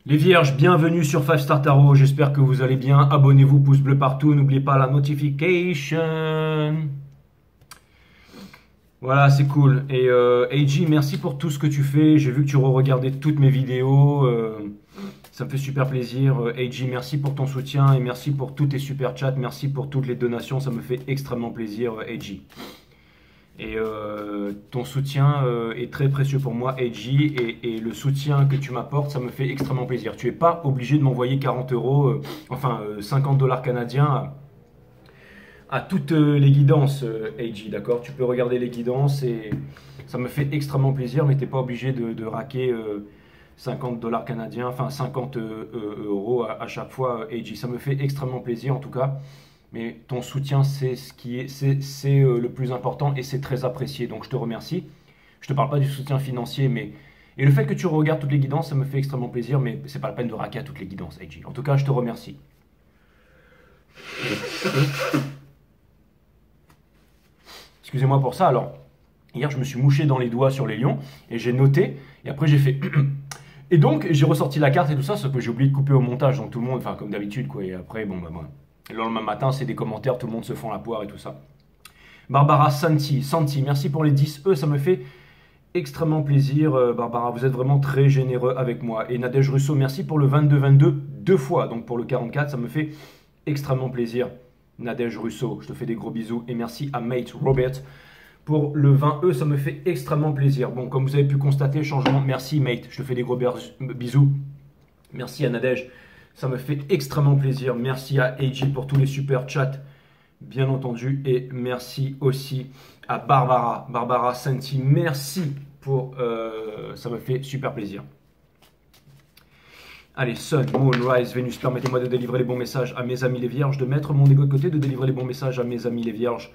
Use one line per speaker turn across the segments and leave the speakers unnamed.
Les vierges, bienvenue sur 5 Star Tarot, j'espère que vous allez bien. Abonnez-vous, pouce bleu partout, n'oubliez pas la notification. Voilà, c'est cool. Et AJ, merci pour tout ce que tu fais. J'ai vu que tu re-regardais toutes mes vidéos. Ça me fait super plaisir. AJ, merci pour ton soutien et merci pour tous tes super chats. Merci pour toutes les donations. Ça me fait extrêmement plaisir, AJ. Et ton soutien est très précieux pour moi, AJ, et le soutien que tu m'apportes, ça me fait extrêmement plaisir. Tu n'es pas obligé de m'envoyer 40 euros, enfin 50 dollars canadiens à toutes les guidances, AJ, d'accord? Tu peux regarder les guidances et ça me fait extrêmement plaisir, mais tu n'es pas obligé de raquer 50 dollars canadiens, enfin 50 euros à chaque fois, AJ. Ça me fait extrêmement plaisir en tout cas. Mais ton soutien, c'est le plus important et c'est très apprécié. Donc je te remercie. Je te parle pas du soutien financier, mais et le fait que tu regardes toutes les guidances, ça me fait extrêmement plaisir. Mais c'est pas la peine de raquer à toutes les guidances, AJ. En tout cas, je te remercie. Excusez-moi pour ça. Alors, hier, je me suis mouché dans les doigts sur les lions et j'ai noté. Et après, j'ai fait. Et donc, j'ai ressorti la carte et tout ça, sauf que j'ai oublié de couper au montage. Donc tout le monde, enfin comme d'habitude, quoi. Et après, bon, bah, voilà. Le lendemain matin, c'est des commentaires, tout le monde se fend la poire et tout ça. Barbara Santi, merci pour les 10 E, ça me fait extrêmement plaisir. Barbara, vous êtes vraiment très généreux avec moi. Et Nadège Russo, merci pour le 22-22 deux fois, donc pour le 44, ça me fait extrêmement plaisir. Nadège Russo, je te fais des gros bisous. Et merci à Mate Robert pour le 20 E, ça me fait extrêmement plaisir. Bon, comme vous avez pu constater, changement, merci Mate, je te fais des gros bisous. Merci à Nadège. Ça me fait extrêmement plaisir. Merci à AJ pour tous les super chats, bien entendu. Et merci aussi à Barbara. Barbara Santi, merci pour... ça me fait super plaisir. Allez, Sun, Moon, Rise, Vénus, permettez-moi de délivrer les bons messages à mes amis les vierges, de mettre mon ego de côté, de délivrer les bons messages à mes amis les vierges.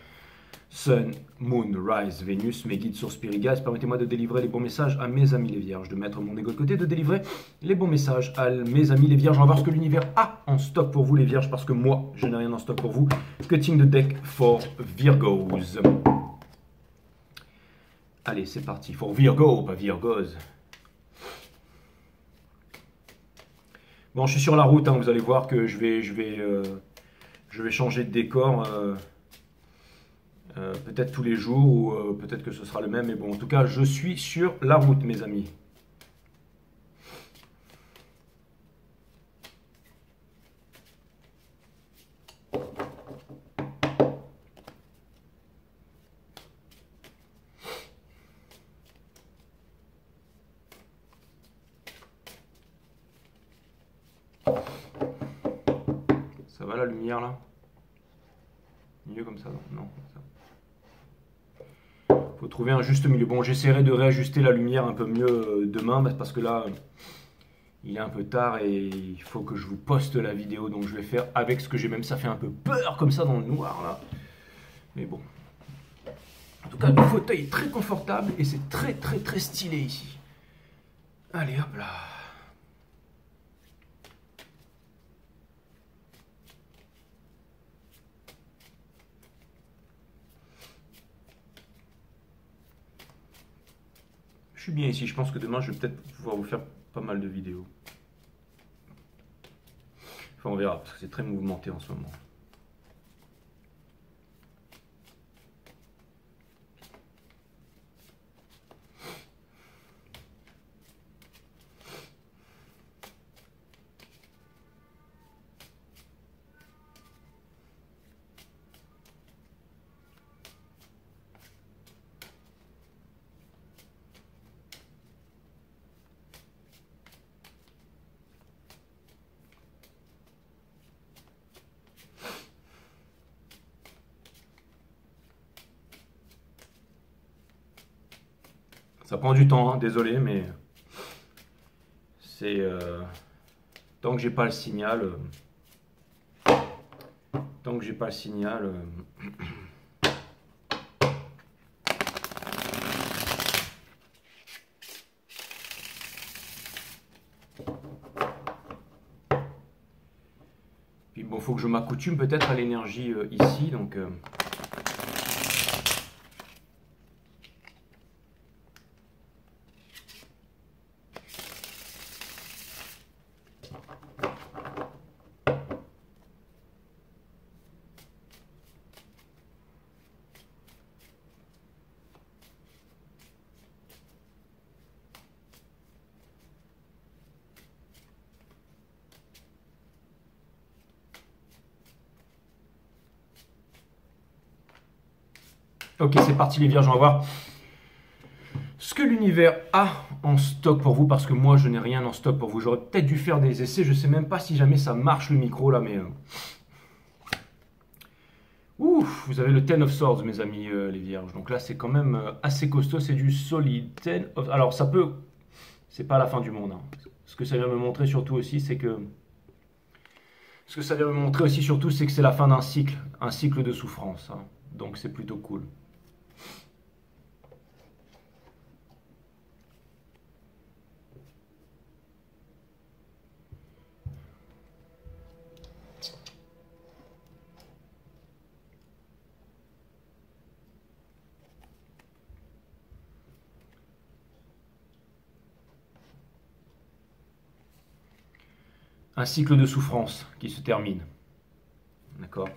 Sun, Moon, Rise, Vénus, mes guides sur Spirit Guides, permettez-moi de délivrer les bons messages à mes amis les vierges, de mettre mon ego de côté, de délivrer les bons messages à mes amis les vierges. On va voir ce que l'univers a en stock pour vous les vierges, parce que moi, je n'ai rien en stock pour vous. Cutting the deck for Virgos. Allez, c'est parti. For Virgo, pas Virgos. Bon, je suis sur la route, hein, vous allez voir que je vais changer de décor. Peut-être tous les jours ou peut-être que ce sera le même, mais bon, en tout cas, je suis sur la route, mes amis. Ça va la lumière là? Mieux comme ça, non? Non, comme ça. Faut trouver un juste milieu. Bon, j'essaierai de réajuster la lumière un peu mieux demain parce que là, il est un peu tard et il faut que je vous poste la vidéo. Donc je vais faire avec ce que j'ai. Même ça fait un peu peur comme ça dans le noir là. Mais bon. En tout cas, le fauteuil est très confortable et c'est très très très stylé ici. Allez, hop là. Je suis bien ici, je pense que demain je vais peut-être pouvoir vous faire pas mal de vidéos. Enfin on verra, parce que c'est très mouvementé en ce moment. Ça prend du temps, hein, désolé, mais c'est tant que j'ai pas le signal, tant que j'ai pas le signal. Puis bon, faut que je m'accoutume peut-être à l'énergie ici, donc. Ok, c'est parti les vierges, on va voir ce que l'univers a en stock pour vous, parce que moi je n'ai rien en stock pour vous. J'aurais peut-être dû faire des essais, je sais même pas si jamais ça marche le micro là, mais... Ouf, vous avez le Ten of Swords mes amis les vierges, donc là c'est quand même assez costaud, c'est du solide. Alors ça peut... C'est pas la fin du monde, hein. Ce que ça vient me montrer surtout aussi, c'est que... Ce que ça vient me montrer aussi surtout, c'est que c'est la fin d'un cycle, un cycle de souffrance, hein. Donc c'est plutôt cool. Un cycle de souffrance qui se termine. D'accord.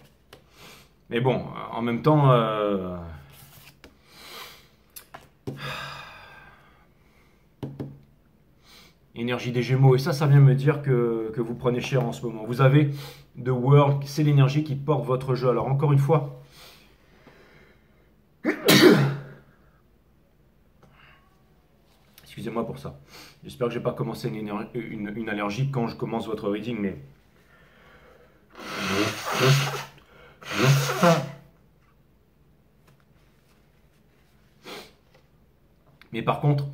Mais bon, en même temps, énergie des Gémeaux, et ça vient me dire que vous prenez cher en ce moment. Vous avez The World, c'est l'énergie qui porte votre jeu. Alors encore une fois, excusez-moi pour ça. J'espère que je n'ai pas commencé une allergie quand je commence votre reading, mais... Mais par contre,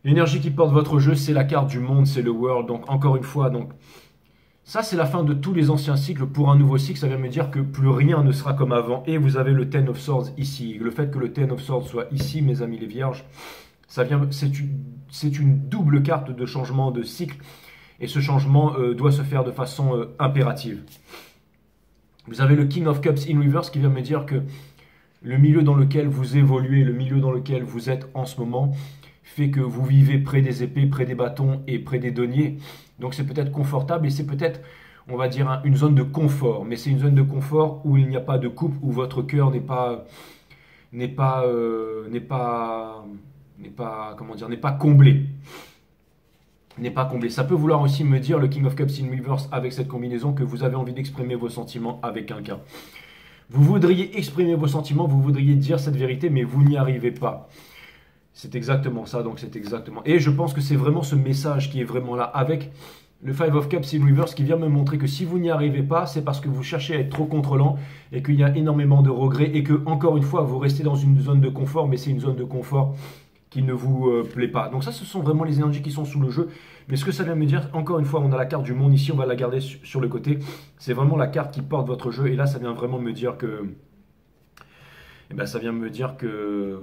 l'énergie qui porte votre jeu, c'est la carte du monde, c'est le world. Donc encore une fois, donc ça c'est la fin de tous les anciens cycles. Pour un nouveau cycle, ça vient me dire que plus rien ne sera comme avant. Et vous avez le Ten of Swords ici. Le fait que le Ten of Swords soit ici, mes amis les vierges, c'est une double carte de changement de cycle. Et ce changement doit se faire de façon impérative. Vous avez le King of Cups in reverse qui vient me dire que le milieu dans lequel vous évoluez, le milieu dans lequel vous êtes en ce moment, fait que vous vivez près des épées, près des bâtons et près des deniers. Donc c'est peut-être confortable et c'est peut-être, on va dire, une zone de confort. Mais c'est une zone de confort où il n'y a pas de coupe, où votre cœur n'est pas comblé. N'est pas comblé. Ça peut vouloir aussi me dire, le King of Cups in reverse, avec cette combinaison, que vous avez envie d'exprimer vos sentiments avec quelqu'un. Vous voudriez exprimer vos sentiments, vous voudriez dire cette vérité, mais vous n'y arrivez pas. C'est exactement ça, donc c'est exactement... Et je pense que c'est vraiment ce message qui est vraiment là, avec le Five of Cups in reverse, qui vient me montrer que si vous n'y arrivez pas, c'est parce que vous cherchez à être trop contrôlant, et qu'il y a énormément de regrets, et que, encore une fois, vous restez dans une zone de confort, mais c'est une zone de confort qui ne vous plaît pas. Donc ça, ce sont vraiment les énergies qui sont sous le jeu. Mais ce que ça vient me dire, encore une fois, on a la carte du monde ici, on va la garder sur le côté. C'est vraiment la carte qui porte votre jeu. Et là, ça vient vraiment me dire que... Eh ben, ça vient me dire que...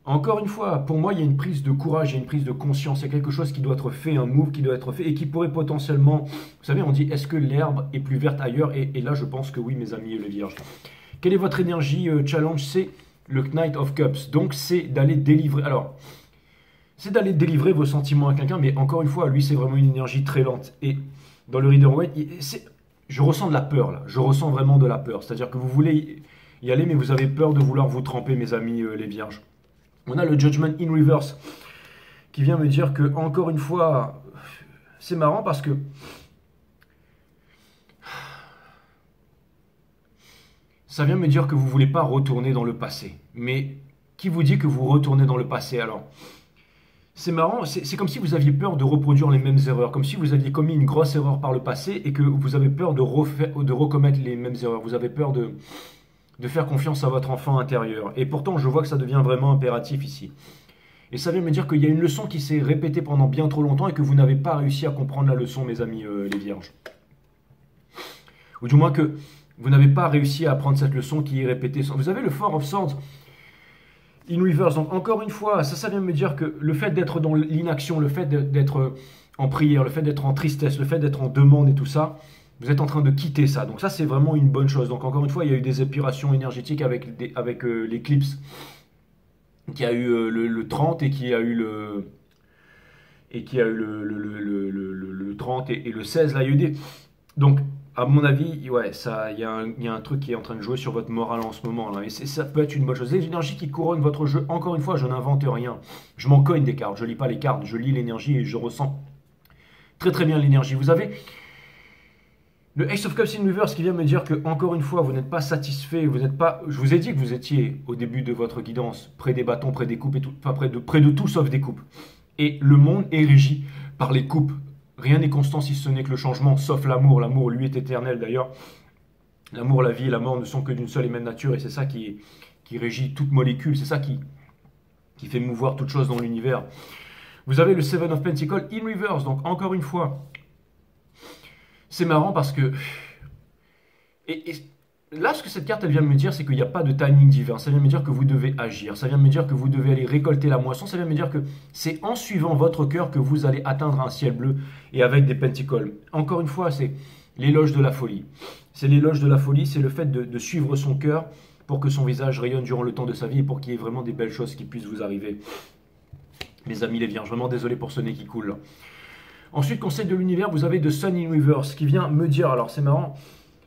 Encore une fois, pour moi, il y a une prise de courage, il y a une prise de conscience. Il y a quelque chose qui doit être fait, un move qui doit être fait et qui pourrait potentiellement... Vous savez, on dit, est-ce que l'herbe est plus verte ailleurs et là, je pense que oui, mes amis les vierges. Quelle est votre énergie challenge? C'est le Knight of Cups. Donc, c'est d'aller délivrer... Alors, c'est d'aller délivrer vos sentiments à quelqu'un, mais encore une fois, lui, c'est vraiment une énergie très lente. Et dans le Rider-Waite, je ressens de la peur, là. Je ressens vraiment de la peur. C'est-à-dire que vous voulez y aller, mais vous avez peur de vouloir vous tremper, mes amis les vierges. On a le Judgment in Reverse, qui vient me dire que, encore une fois, c'est marrant parce que... Ça vient me dire que vous ne voulez pas retourner dans le passé. Mais qui vous dit que vous retournez dans le passé alors? C'est marrant, c'est comme si vous aviez peur de reproduire les mêmes erreurs, comme si vous aviez commis une grosse erreur par le passé et que vous avez peur de recommettre les mêmes erreurs. Vous avez peur de faire confiance à votre enfant intérieur. Et pourtant, je vois que ça devient vraiment impératif ici. Et ça vient me dire qu'il y a une leçon qui s'est répétée pendant bien trop longtemps et que vous n'avez pas réussi à comprendre la leçon, mes amis les vierges. Ou du moins que vous n'avez pas réussi à apprendre cette leçon qui est répétée. Vous avez le Four of Swords in reverse. Donc encore une fois, ça vient me dire que le fait d'être dans l'inaction, le fait d'être en prière, le fait d'être en tristesse, le fait d'être en demande et tout ça, vous êtes en train de quitter ça. Donc ça, c'est vraiment une bonne chose. Donc encore une fois, il y a eu des épurations énergétiques avec l'éclipse qui a eu le 30 et qui a eu le 30 et le 16. Là, il y a eu des... Donc, à mon avis, ouais, il y a un truc qui est en train de jouer sur votre morale en ce moment là. Et ça peut être une bonne chose. Les énergies qui couronnent votre jeu, encore une fois, je n'invente rien. Je m'en cogne des cartes. Je lis pas les cartes, je lis l'énergie et je ressens très très bien l'énergie. Vous avez
Le Ace of Cups in Reverse qui vient me dire que, encore une fois, vous n'êtes pas satisfait, vous n'êtes pas. Je vous ai dit que vous étiez, au début de votre guidance, près des bâtons, près des coupes, et tout, enfin près de tout sauf des coupes. Et le monde est régi par les coupes. Rien n'est constant si ce n'est que le changement, sauf l'amour. L'amour, lui, est éternel d'ailleurs. L'amour, la vie et la mort ne sont que d'une seule et même nature, et c'est ça qui régit toute molécule, c'est ça qui fait mouvoir toute chose dans l'univers. Vous avez le Seven of Pentacles in reverse, donc encore une fois, c'est marrant parce que... Et là, ce que cette carte elle vient me dire, c'est qu'il n'y a pas de timing divin. Ça vient me dire que vous devez agir, ça vient me dire que vous devez aller récolter la moisson, ça vient me dire que c'est en suivant votre cœur que vous allez atteindre un ciel bleu et avec des pentacles. Encore une fois, c'est l'éloge de la folie. C'est l'éloge de la folie, c'est le fait de suivre son cœur pour que son visage rayonne durant le temps de sa vie et pour qu'il y ait vraiment des belles choses qui puissent vous arriver. Mes amis les vierges, vraiment désolé pour ce nez qui coule. Ensuite, conseil de l'univers, vous avez The Sun in Reverse qui vient me dire, alors c'est marrant,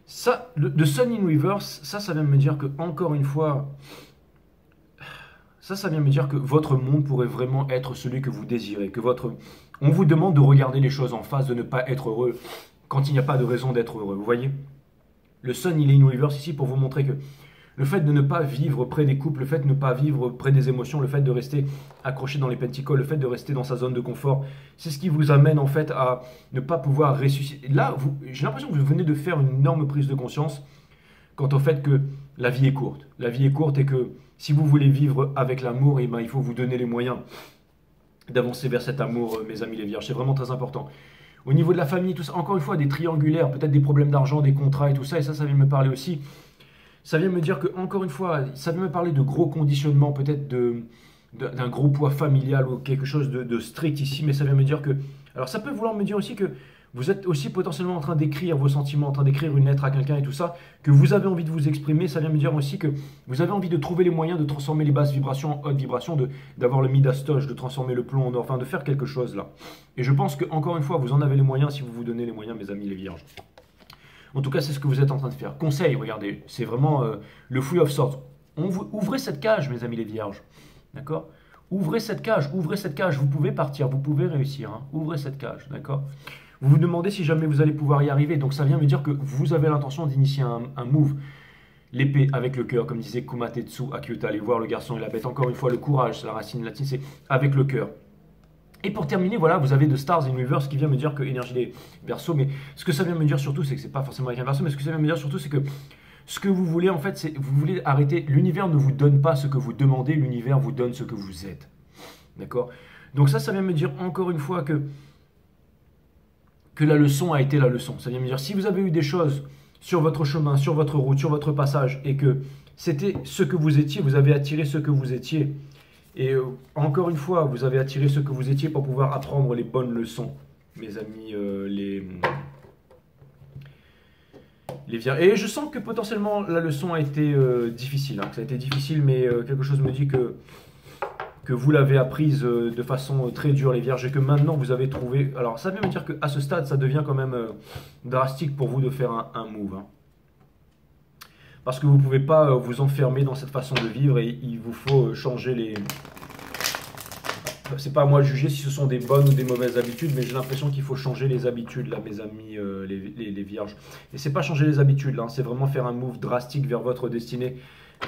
ça, The Sun in Reverse, ça vient me dire que, encore une fois, ça vient me dire que votre monde pourrait vraiment être celui que vous désirez, que on vous demande de regarder les choses en face, de ne pas être heureux quand il n'y a pas de raison d'être heureux, vous voyez? Le Sun, il est in Reverse ici pour vous montrer que le fait de ne pas vivre près des couples, le fait de ne pas vivre près des émotions, le fait de rester accroché dans les pentacles, le fait de rester dans sa zone de confort, c'est ce qui vous amène en fait à ne pas pouvoir ressusciter. Là, j'ai l'impression que vous venez de faire une énorme prise de conscience quant au fait que la vie est courte. La vie est courte et que si vous voulez vivre avec l'amour, eh ben, il faut vous donner les moyens d'avancer vers cet amour, mes amis les vierges. C'est vraiment très important. Au niveau de la famille, tout ça, encore une fois, des triangulaires, peut-être des problèmes d'argent, des contrats et tout ça, et ça vient me parler aussi. Ça vient me dire que, encore une fois, ça vient me parler de gros conditionnements, peut-être d'un gros poids familial ou quelque chose de strict ici, mais ça vient me dire que... Alors ça peut vouloir me dire aussi que vous êtes aussi potentiellement en train d'écrire vos sentiments, en train d'écrire une lettre à quelqu'un et tout ça, que vous avez envie de vous exprimer, ça vient me dire aussi que vous avez envie de trouver les moyens de transformer les basses vibrations en hautes vibrations, d'avoir le Midas touch, de transformer le plomb en or, enfin de faire quelque chose là. Et je pense que, encore une fois, vous en avez les moyens si vous vous donnez les moyens, mes amis les vierges. En tout cas, c'est ce que vous êtes en train de faire. Conseil, regardez, c'est vraiment le Free of Swords. Ouvrez cette cage, mes amis les vierges. D'accord? Ouvrez cette cage, vous pouvez partir, vous pouvez réussir. Hein. Ouvrez cette cage, d'accord? Vous vous demandez si jamais vous allez pouvoir y arriver. Donc ça vient me dire que vous avez l'intention d'initier un move. L'épée avec le cœur, comme disait Kumatetsu Akyuta. Allez voir le garçon et la bête. Encore une fois, le courage, c'est la racine latine, c'est avec le cœur. Et pour terminer, voilà, vous avez The Stars in Reverse qui vient me dire que énergie des Verseaux, mais ce que ça vient me dire surtout, c'est que c'est pas forcément avec un Verseau, mais ce que ça vient me dire surtout, c'est que ce que vous voulez, en fait, c'est vous voulez arrêter. L'univers ne vous donne pas ce que vous demandez, l'univers vous donne ce que vous êtes. D'accord? Donc ça vient me dire encore une fois que la leçon a été la leçon. Ça vient me dire, si vous avez eu des choses sur votre chemin, sur votre route, sur votre passage, et que c'était ce que vous étiez, vous avez attiré ce que vous étiez. Et encore une fois, vous avez attiré ce que vous étiez pour pouvoir apprendre les bonnes leçons, mes amis, les vierges. Et je sens que potentiellement la leçon a été difficile. Hein, que ça a été difficile, mais quelque chose me dit que vous l'avez apprise de façon très dure, les vierges, et que maintenant vous avez trouvé... Alors ça veut me dire qu'à ce stade, ça devient quand même drastique pour vous de faire un move. Hein. Parce que vous ne pouvez pas vous enfermer dans cette façon de vivre et il vous faut changer les... C'est pas à moi de juger si ce sont des bonnes ou des mauvaises habitudes, mais j'ai l'impression qu'il faut changer les habitudes, là, mes amis, les vierges. Et c'est pas changer les habitudes, là, c'est vraiment faire un move drastique vers votre destinée,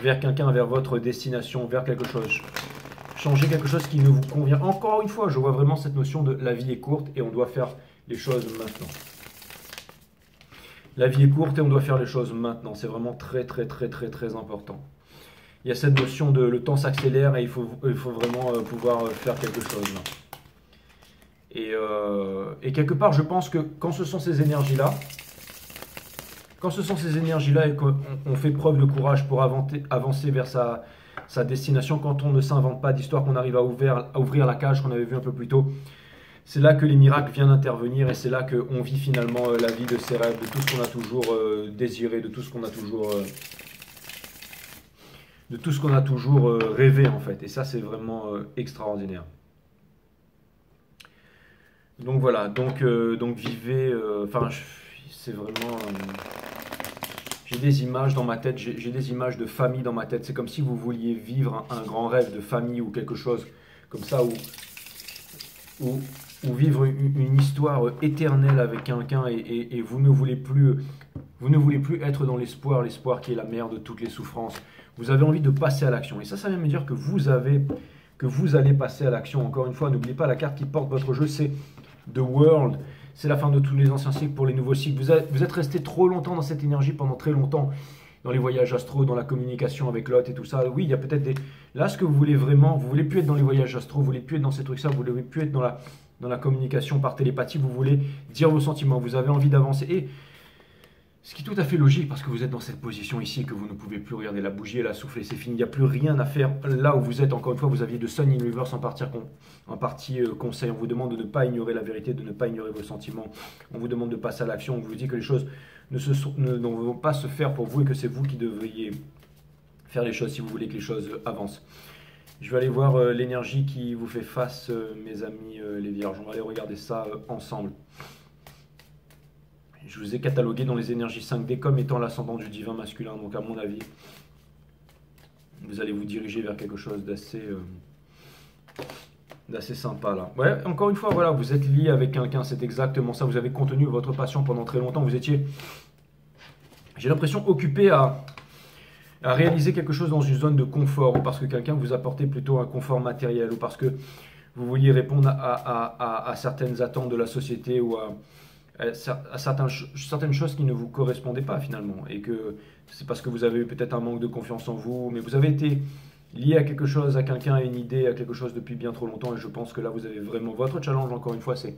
vers quelqu'un, vers votre destination, vers quelque chose. Changer quelque chose qui ne vous convient. Encore une fois, je vois vraiment cette notion de la vie est courte et on doit faire les choses maintenant. La vie est courte et on doit faire les choses maintenant. C'est vraiment très, très, très, très, très important. Il y a cette notion de le temps s'accélère et il faut vraiment pouvoir faire quelque chose. Et quelque part, je pense que quand ce sont ces énergies-là, et qu'on fait preuve de courage pour avancer vers sa destination, quand on ne s'invente pas d'histoire, qu'on arrive à ouvrir la cage qu'on avait vu un peu plus tôt, c'est là que les miracles viennent intervenir et c'est là qu'on vit finalement la vie de ses rêves, de tout ce qu'on a toujours désiré, de tout ce qu'on a toujours rêvé en fait. Et ça c'est vraiment extraordinaire. Donc voilà, donc vivez, c'est vraiment... j'ai des images dans ma tête, j'ai des images de famille dans ma tête. C'est comme si vous vouliez vivre un grand rêve de famille ou quelque chose comme ça où ou vivre une histoire éternelle avec quelqu'un et vous ne voulez plus être dans l'espoir, l'espoir qui est la mère de toutes les souffrances. Vous avez envie de passer à l'action. Et ça vient me dire que vous allez passer à l'action. Encore une fois, n'oubliez pas, la carte qui porte votre jeu, c'est The World. C'est la fin de tous les anciens cycles pour les nouveaux cycles. Vous êtes resté trop longtemps dans cette énergie pendant très longtemps, dans les voyages astro, dans la communication avec l'autre et tout ça. Oui, il y a peut-être des... Là, ce que vous voulez vraiment, vous voulez plus être dans les voyages astro, vous voulez plus être dans ces trucs-là, vous voulez plus être dans la communication par télépathie, vous voulez dire vos sentiments, vous avez envie d'avancer. Et ce qui est tout à fait logique parce que vous êtes dans cette position ici et que vous ne pouvez plus regarder la bougie, elle a soufflé, c'est fini, il n'y a plus rien à faire. Là où vous êtes, encore une fois, vous aviez de Sun in Reverse en partie conseil. On vous demande de ne pas ignorer la vérité, de ne pas ignorer vos sentiments. On vous demande de passer à l'action. On vous dit que les choses ne vont pas se faire pour vous et que c'est vous qui devriez faire les choses si vous voulez que les choses avancent. Je vais aller voir l'énergie qui vous fait face, mes amis les vierges. On va aller regarder ça ensemble. Je vous ai catalogué dans les énergies 5D comme étant l'ascendant du divin masculin. Donc à mon avis, vous allez vous diriger vers quelque chose d'assez sympa là. Ouais, encore une fois, voilà, vous êtes lié avec quelqu'un, c'est exactement ça. Vous avez contenu votre passion pendant très longtemps. Vous étiez, j'ai l'impression, occupé à réaliser quelque chose dans une zone de confort, ou parce que quelqu'un vous apportait plutôt un confort matériel, ou parce que vous vouliez répondre à certaines attentes de la société, ou à certaines choses qui ne vous correspondaient pas finalement, et que c'est parce que vous avez eu peut-être un manque de confiance en vous, mais vous avez été lié à quelque chose, à quelqu'un, à une idée, à quelque chose depuis bien trop longtemps, et je pense que là vous avez vraiment votre challenge, encore une fois, c'est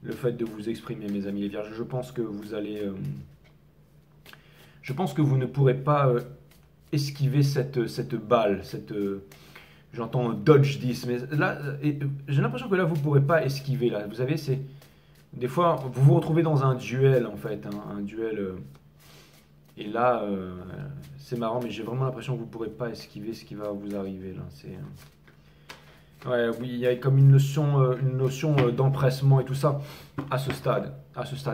le fait de vous exprimer, mes amis les vierges. Je pense que vous allez je pense que vous ne pourrez pas esquiver cette balle, j'entends dodge this, mais là j'ai l'impression que là vous ne pourrez pas esquiver, là vous avez des fois, vous vous retrouvez dans un duel, en fait, un duel, et là, c'est marrant, mais j'ai vraiment l'impression que vous ne pourrez pas esquiver ce qui va vous arriver, là. Ouais, oui, il y a comme une notion d'empressement et tout ça, à ce stade.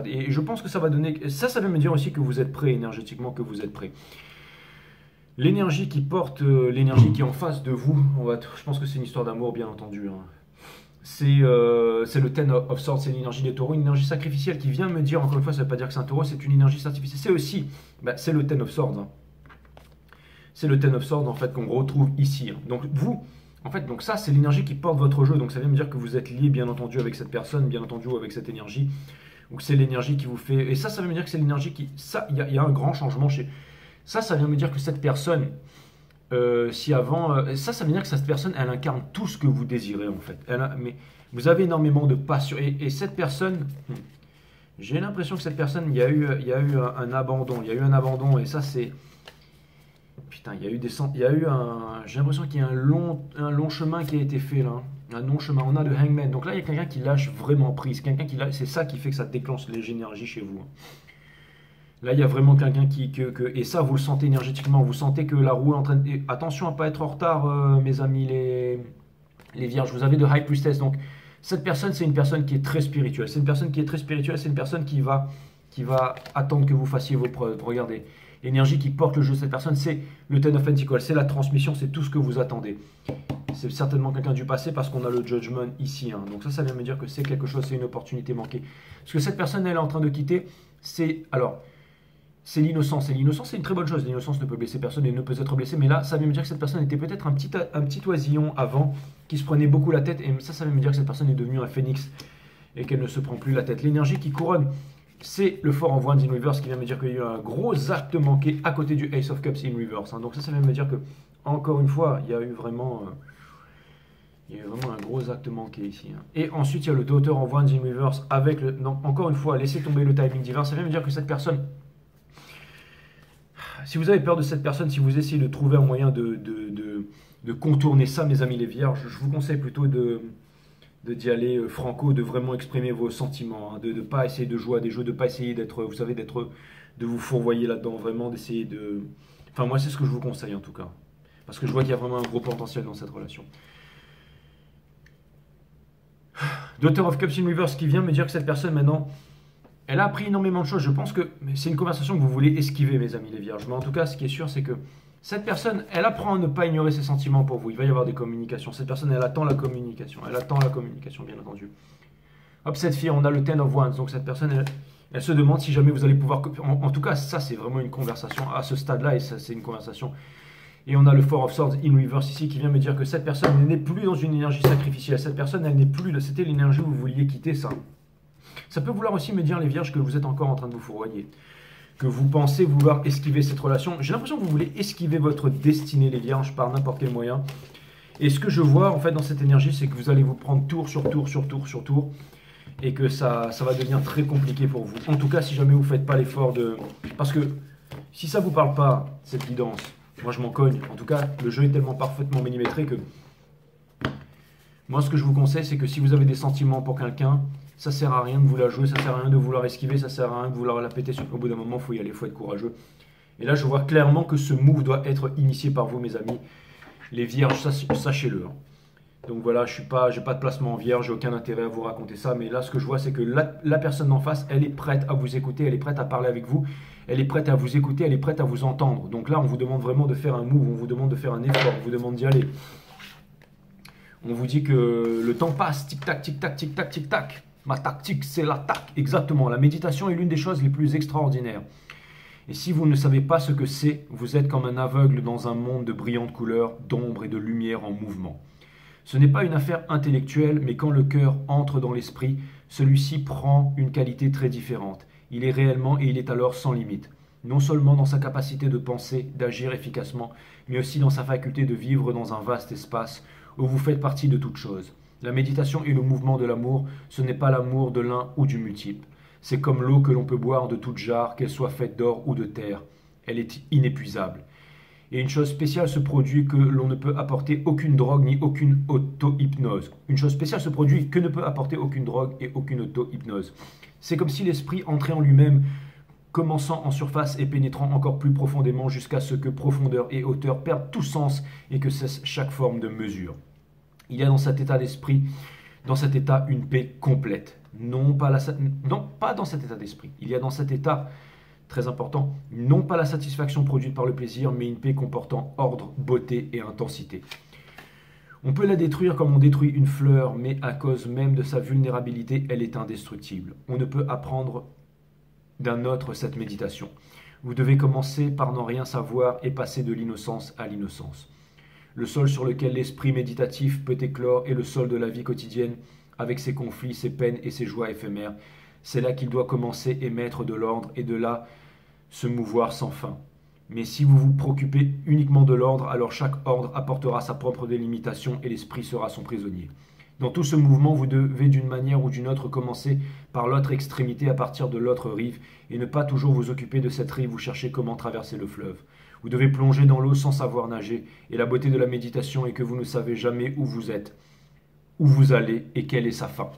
Et je pense que ça va donner... Ça veut me dire aussi que vous êtes prêt, énergétiquement, que vous êtes prêt. L'énergie qui porte, l'énergie qui est en face de vous, je pense que c'est une histoire d'amour, bien entendu, hein. C'est le Ten of Swords, c'est l'énergie des taureaux, une énergie sacrificielle qui vient me dire, encore une fois, ça ne veut pas dire que c'est un taureau, c'est une énergie sacrificielle. C'est aussi, c'est le Ten of Swords. Hein. C'est le Ten of Swords, en fait, qu'on retrouve ici. Hein. Donc, vous, en fait, donc ça, c'est l'énergie qui porte votre jeu. Donc, ça vient me dire que vous êtes lié, bien entendu, avec cette personne, bien entendu, avec cette énergie. Donc, c'est l'énergie qui vous fait... Et ça veut me dire que c'est l'énergie qui... Ça, il y a un grand changement chez... Ça vient me dire que cette personne... si avant, ça veut dire que cette personne, elle incarne tout ce que vous désirez en fait. Mais vous avez énormément de passion. Et cette personne, j'ai l'impression que cette personne, il y a eu un abandon. Il y a eu un abandon et ça c'est... Putain, il y a eu j'ai l'impression qu'il y a un long chemin qui a été fait là. Un long chemin. On a le Hangman. Donc là, il y a quelqu'un qui lâche vraiment prise. C'est ça qui fait que ça déclenche les énergies chez vous. Là, il y a vraiment quelqu'un et ça, vous le sentez énergétiquement. Vous sentez que la roue est en train de... Attention à ne pas être en retard, mes amis les vierges. Vous avez de High Priestess. Donc, cette personne, c'est une personne qui est très spirituelle. C'est une personne qui est très spirituelle. C'est une personne qui va attendre que vous fassiez vos preuves. Regardez. L'énergie qui porte le jeu de cette personne, c'est le Ten of Pentacles. C'est la transmission. C'est tout ce que vous attendez. C'est certainement quelqu'un du passé parce qu'on a le Judgment ici. Hein. Donc ça vient me dire que c'est quelque chose, c'est une opportunité manquée. Ce que cette personne, elle est en train de quitter, c'est... Alors... C'est l'innocence. Et l'innocence, c'est une très bonne chose. L'innocence ne peut blesser personne et ne peut être blessée. Mais là, ça vient me dire que cette personne était peut-être un petit oisillon avant, qui se prenait beaucoup la tête. Et ça vient me dire que cette personne est devenue un phénix et qu'elle ne se prend plus la tête. L'énergie qui couronne, c'est le Four of Wands in Reverse qui vient me dire qu'il y a eu un gros acte manqué à côté du Ace of Cups in Reverse. Hein. Donc ça vient me dire que, encore une fois, il y a eu vraiment un gros acte manqué ici. Hein. Et ensuite, il y a le Daughter of Wands in Reverse avec le... Non, encore une fois, laissez tomber le timing divin. Ça vient me dire que cette personne... Si vous avez peur de cette personne, si vous essayez de trouver un moyen de contourner ça, mes amis les vierges, je vous conseille plutôt d'y aller franco, de vraiment exprimer vos sentiments, hein, de ne pas essayer de jouer à des jeux, de ne pas essayer d'être, vous savez, de vous fourvoyer là-dedans, vraiment d'essayer de... Enfin, moi, c'est ce que je vous conseille en tout cas. Parce que je vois qu'il y a vraiment un gros potentiel dans cette relation. Daughter of Cups in Reverse qui vient me dire que cette personne maintenant... Elle a appris énormément de choses. Je pense que c'est une conversation que vous voulez esquiver, mes amis les vierges. Mais en tout cas, ce qui est sûr, c'est que cette personne, elle apprend à ne pas ignorer ses sentiments pour vous. Il va y avoir des communications. Cette personne, elle attend la communication. Elle attend la communication, bien entendu.
Hop, cette fille, on a le Ten of Wands. Donc cette personne, elle se demande si jamais vous allez pouvoir... En tout cas, ça, c'est vraiment une conversation à ce stade-là, et ça, c'est une conversation. Et on a le Four of Swords in reverse ici qui vient me dire que cette personne n'est plus dans une énergie sacrificielle. Cette personne, elle n'est plus... C'était l'énergie où vous vouliez quitter ça. Ça peut vouloir aussi me dire, les vierges, que vous êtes encore en train de vous fourvoyer. Que vous pensez vouloir esquiver cette relation. J'ai l'impression que vous voulez esquiver votre destinée, les vierges, par n'importe quel moyen. Et ce que je vois, en fait, dans cette énergie, c'est que vous allez vous prendre tour sur tour sur tour sur tour. Et que ça va devenir très compliqué pour vous. En tout cas, si jamais vous ne faites pas l'effort de... Parce que si ça ne vous parle pas, cette guidance, moi je m'en cogne. En tout cas, le jeu est tellement parfaitement millimétré que... Moi, ce que je vous conseille, c'est que si vous avez des sentiments pour quelqu'un, ça sert à rien de vous la jouer, ça sert à rien de vouloir esquiver, ça sert à rien de vouloir la péter. Au bout d'un moment, il faut y aller, il faut être courageux. Et là, je vois clairement que ce move doit être initié par vous, mes amis. Les vierges, sachez-le. Donc voilà, j'ai pas de placement en vierge, j'ai aucun intérêt à vous raconter ça, mais là ce que je vois c'est que la personne d'en face, elle est prête à vous écouter, elle est prête à parler avec vous, elle est prête à vous écouter, elle est prête à vous entendre. Donc là on vous demande vraiment de faire un move, on vous demande de faire un effort, on vous demande d'y aller. On vous dit que le temps passe, tic-tac, tic-tac, tic-tac, tic-tac. Ma tactique c'est l'attaque, exactement. La méditation est l'une des choses les plus extraordinaires. Et si vous ne savez pas ce que c'est, vous êtes comme un aveugle dans un monde de brillantes couleurs, d'ombre et de lumière en mouvement. Ce n'est pas une affaire intellectuelle, mais quand le cœur entre dans l'esprit, celui-ci prend une qualité très différente. Il est réellement et il est alors sans limite. Non seulement dans sa capacité de penser, d'agir efficacement, mais aussi dans sa faculté de vivre dans un vaste espace où vous faites partie de toute chose. La méditation et le mouvement de l'amour, ce n'est pas l'amour de l'un ou du multiple. C'est comme l'eau que l'on peut boire de toute jarre, qu'elle soit faite d'or ou de terre. Elle est inépuisable. Et une chose spéciale se produit que l'on ne peut apporter aucune drogue ni aucune auto-hypnose. Une chose spéciale se produit que ne peut apporter aucune drogue et aucune auto-hypnose. C'est comme si l'esprit entrait en lui-même, commençant en surface et pénétrant encore plus profondément jusqu'à ce que profondeur et hauteur perdent tout sens et que cesse chaque forme de mesure. Il y a dans cet état d'esprit, dans cet état, une paix complète. Non, pas dans cet état d'esprit. Il y a dans cet état... Très important, non pas la satisfaction produite par le plaisir, mais une paix comportant ordre, beauté et intensité. On peut la détruire comme on détruit une fleur, mais à cause même de sa vulnérabilité, elle est indestructible. On ne peut apprendre d'un autre cette méditation. Vous devez commencer par n'en rien savoir et passer de l'innocence à l'innocence. Le sol sur lequel l'esprit méditatif peut éclore est le sol de la vie quotidienne, avec ses conflits, ses peines et ses joies éphémères. C'est là qu'il doit commencer et mettre de l'ordre et de là se mouvoir sans fin. Mais si vous vous préoccupez uniquement de l'ordre, alors chaque ordre apportera sa propre délimitation et l'esprit sera son prisonnier. Dans tout ce mouvement, vous devez d'une manière ou d'une autre commencer par l'autre extrémité à partir de l'autre rive et ne pas toujours vous occuper de cette rive ou chercher comment traverser le fleuve. Vous devez plonger dans l'eau sans savoir nager et la beauté de la méditation est que vous ne savez jamais où vous êtes, où vous allez et quelle est sa fin.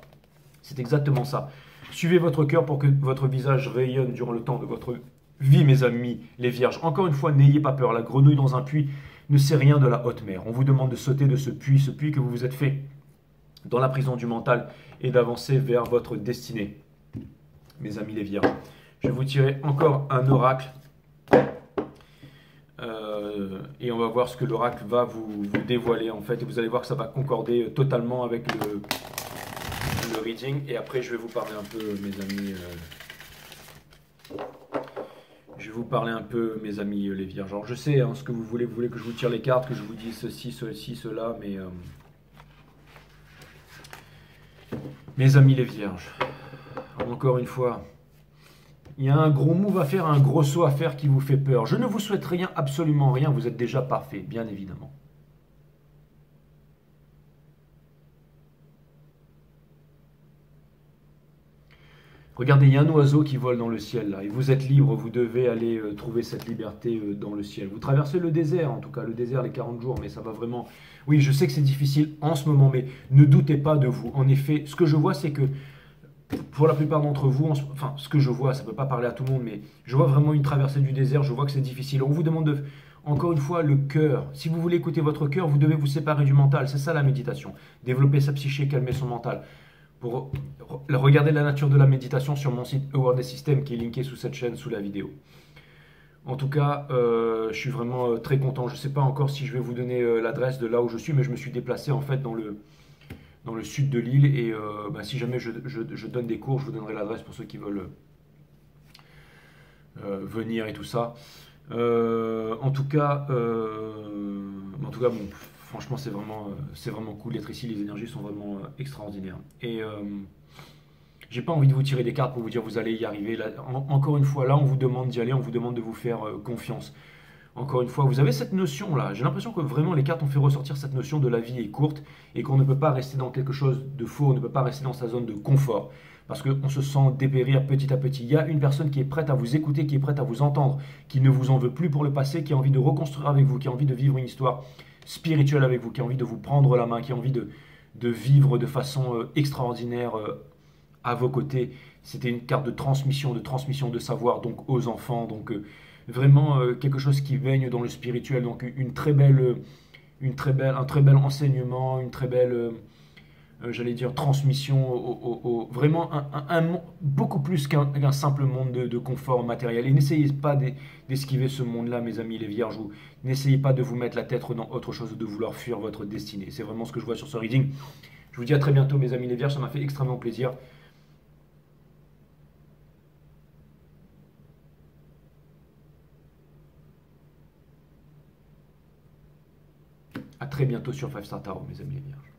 C'est exactement ça. Suivez votre cœur pour que votre visage rayonne durant le temps de votre vie, mes amis, les vierges. Encore une fois, n'ayez pas peur. La grenouille dans un puits ne sait rien de la haute mer. On vous demande de sauter de ce puits que vous vous êtes fait dans la prison du mental et d'avancer vers votre destinée. Mes amis, les vierges. Je vais vous tirer encore un oracle. Et on va voir ce que l'oracle va vous dévoiler, en fait. Et vous allez voir que ça va concorder totalement avec le reading. Et après, je vais vous parler un peu, mes amis... Je vais vous parler un peu, mes amis les vierges. Alors je sais ce que vous voulez que je vous tire les cartes, que je vous dise ceci, ceci, cela, mais... Mes amis les vierges, encore une fois, il y a un gros move à faire, un gros saut à faire qui vous fait peur. Je ne vous souhaite rien, absolument rien, vous êtes déjà parfait, bien évidemment. Regardez, il y a un oiseau qui vole dans le ciel là, et vous êtes libre, vous devez aller trouver cette liberté dans le ciel. Vous traversez le désert, en tout cas le désert les 40 jours, mais ça va vraiment... Oui, je sais que c'est difficile en ce moment, mais ne doutez pas de vous. En effet, ce que je vois, c'est que pour la plupart d'entre vous, enfin ce que je vois, ça ne peut pas parler à tout le monde, mais je vois vraiment une traversée du désert, je vois que c'est difficile. On vous demande de... Encore une fois, le cœur. Si vous voulez écouter votre cœur, vous devez vous séparer du mental. C'est ça la méditation. Développer sa psyché, calmer son mental. Pour regarder la nature de la méditation sur mon site Awareness System qui est linké sous cette chaîne, sous la vidéo. En tout cas, je suis vraiment très content. Je ne sais pas encore si je vais vous donner l'adresse de là où je suis, mais je me suis déplacé en fait dans le sud de l'île. Et bah, si jamais je donne des cours, je vous donnerai l'adresse pour ceux qui veulent venir et tout ça. Bon, franchement, c'est vraiment cool d'être ici. Les énergies sont vraiment extraordinaires. Et j'ai pas envie de vous tirer des cartes pour vous dire vous allez y arriver. Là, encore une fois, là, on vous demande d'y aller, on vous demande de vous faire confiance. Encore une fois, vous avez cette notion là. J'ai l'impression que vraiment les cartes ont fait ressortir cette notion de la vie est courte et qu'on ne peut pas rester dans quelque chose de faux, on ne peut pas rester dans sa zone de confort. Parce qu'on se sent dépérir petit à petit. Il y a une personne qui est prête à vous écouter, qui est prête à vous entendre, qui ne vous en veut plus pour le passé, qui a envie de reconstruire avec vous, qui a envie de vivre une histoire spirituelle avec vous, qui a envie de vous prendre la main, qui a envie de vivre de façon extraordinaire à vos côtés. C'était une carte de transmission de savoir donc aux enfants. Donc vraiment quelque chose qui baigne dans le spirituel. Donc un très bel enseignement, une très belle, j'allais dire, transmission. Vraiment beaucoup plus qu'un simple monde de confort matériel. Et n'essayez pas d'esquiver ce monde-là, mes amis les vierges. N'essayez pas de vous mettre la tête dans autre chose ou de vouloir fuir votre destinée. C'est vraiment ce que je vois sur ce reading. Je vous dis à très bientôt, mes amis les vierges. Ça m'a fait extrêmement plaisir. À très bientôt sur 5 Star Tarot, mes amis les vierges.